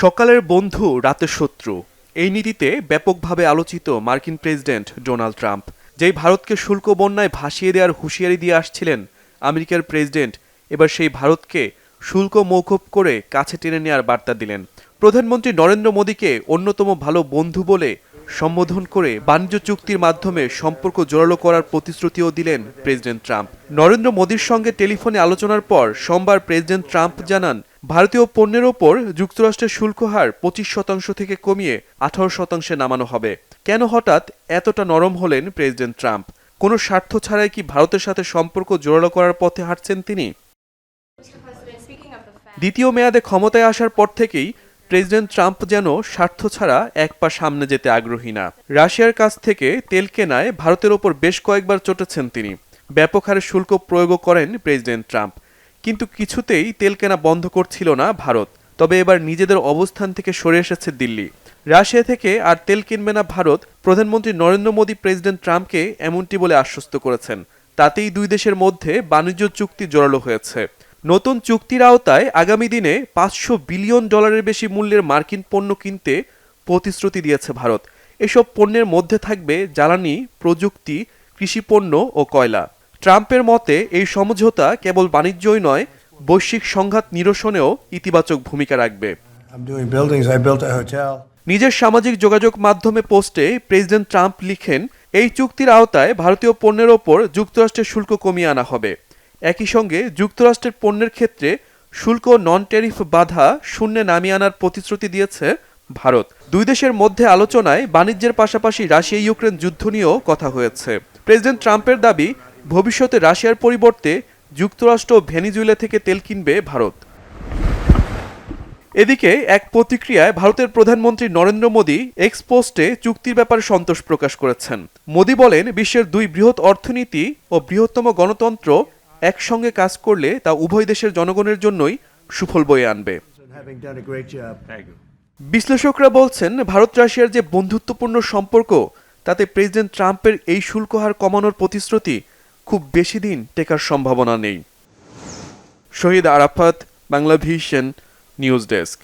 সকালের বন্ধু রাতের শত্রু এই নীতিতে ব্যাপকভাবে আলোচিত মার্কিন প্রেসিডেন্ট ডোনাল্ড ট্রাম্প, যেই ভারতকে শুল্ক বন্যায় ভাসিয়ে দেওয়ার হুঁশিয়ারি দিয়ে আসছিলেন আমেরিকার প্রেসিডেন্ট, এবার সেই ভারতকে শুল্ক মওকুফ করে কাছে টেনে নেওয়ার বার্তা দিলেন। প্রধানমন্ত্রী নরেন্দ্র মোদীকে অন্যতম ভালো বন্ধু বলে সম্বোধন করে বাণিজ্য চুক্তির মাধ্যমে সম্পর্ক জোরালো করার প্রতিশ্রুতিও দিলেন প্রেসিডেন্ট ট্রাম্প। নরেন্দ্র মোদীর সঙ্গে টেলিফোনে আলোচনার পর সোমবার প্রেসিডেন্ট ট্রাম্প জানান, ভারতীয় পণ্যের ওপর যুক্তরাষ্ট্রের শুল্ক হার 25% থেকে কমিয়ে 18% নামানো হবে। কেন হঠাৎ এতটা নরম হলেন প্রেসিডেন্ট ট্রাম্প? কোনো স্বার্থ ছাড়াই কি ভারতের সাথে সম্পর্ক জোরালো করার পথে হাঁটছেন তিনি? দ্বিতীয় মেয়াদে ক্ষমতায় আসার পর থেকেই প্রেসিডেন্ট ট্রাম্প যেন স্বার্থ ছাড়া এক পা সামনে যেতে আগ্রহী না। রাশিয়ার কাছ থেকে তেল কেনায় ভারতের ওপর বেশ কয়েকবার চটেছেন তিনি। ব্যাপক হারে শুল্ক প্রয়োগও করেন প্রেসিডেন্ট ট্রাম্প, কিন্তু কিছুতেই তেল কেনা বন্ধ করছিল না ভারত। তবে এবার নিজেদের অবস্থান থেকে সরে এসেছে দিল্লি। রাশিয়া থেকে আর তেল কিনবে না ভারত। প্রধানমন্ত্রী নরেন্দ্র মোদী প্রেসিডেন্ট ট্রাম্পকে এমনটি বলে আশ্বস্ত করেছেন। তাতেই দুই দেশের মধ্যে বাণিজ্য চুক্তি জোরালো হয়েছে। নতুন চুক্তির আওতায় আগামী দিনে $500 বিলিয়ন বেশি মূল্যের মার্কিন পণ্য কিনতে প্রতিশ্রুতি দিয়েছে ভারত। এসব পণ্যের মধ্যে থাকবে জ্বালানি, প্রযুক্তি, কৃষিপণ্য ও কয়লা। ট্রাম্পের মতে এই সমঝোতা কেবল বাণিজ্যই নয়, বৈশ্বিক সংঘাত নিরসনেও ইতিবাচক ভূমিকা রাখবে। নিজের সামাজিক যোগাযোগ মাধ্যমে পোস্টে প্রেসিডেন্ট ট্রাম্প লিখেন, এই চুক্তির আওতায় ভারতীয় পণ্যের ওপর যুক্তরাষ্ট্রের শুল্ক কমিয়ে আনা হবে। একই সঙ্গে যুক্তরাষ্ট্রের পণ্যের ক্ষেত্রে শুল্ক নন ট্যারিফ বাধা শূন্যে নামিয়ে আনার প্রতিশ্রুতি দিয়েছে ভারত। দুই দেশের মধ্যে আলোচনায় বাণিজ্যের পাশাপাশি রাশিয়া ইউক্রেন যুদ্ধ নিয়েও কথা হয়েছে। প্রেসিডেন্ট ট্রাম্পের দাবি, ভবিষ্যতে রাশিয়ার পরিবর্তে যুক্তরাষ্ট্র ও ভেনিজুয়েলা থেকে তেল কিনবে ভারত। এদিকে এক প্রতিক্রিয়ায় ভারতের প্রধানমন্ত্রী নরেন্দ্র মোদী এক্স পোস্টে চুক্তির ব্যাপারে সন্তোষ প্রকাশ করেছেন। মোদী বলেন, বিশ্বের দুই বৃহৎ অর্থনীতি ও বৃহত্তম গণতন্ত্র একসঙ্গে কাজ করলে তা উভয় দেশের জনগণের জন্যই সুফল বয়ে আনবে। বিশ্লেষকরা বলছেন, ভারত রাশিয়ার যে বন্ধুত্বপূর্ণ সম্পর্ক, তাতে প্রেসিডেন্ট ট্রাম্পের এই শুল্ক হার কমানোর প্রতিশ্রুতি খুব বেশি দিন টেকার সম্ভাবনা নেই। শহীদ আরাফাত, বাংলাভিশন নিউজ ডেস্ক।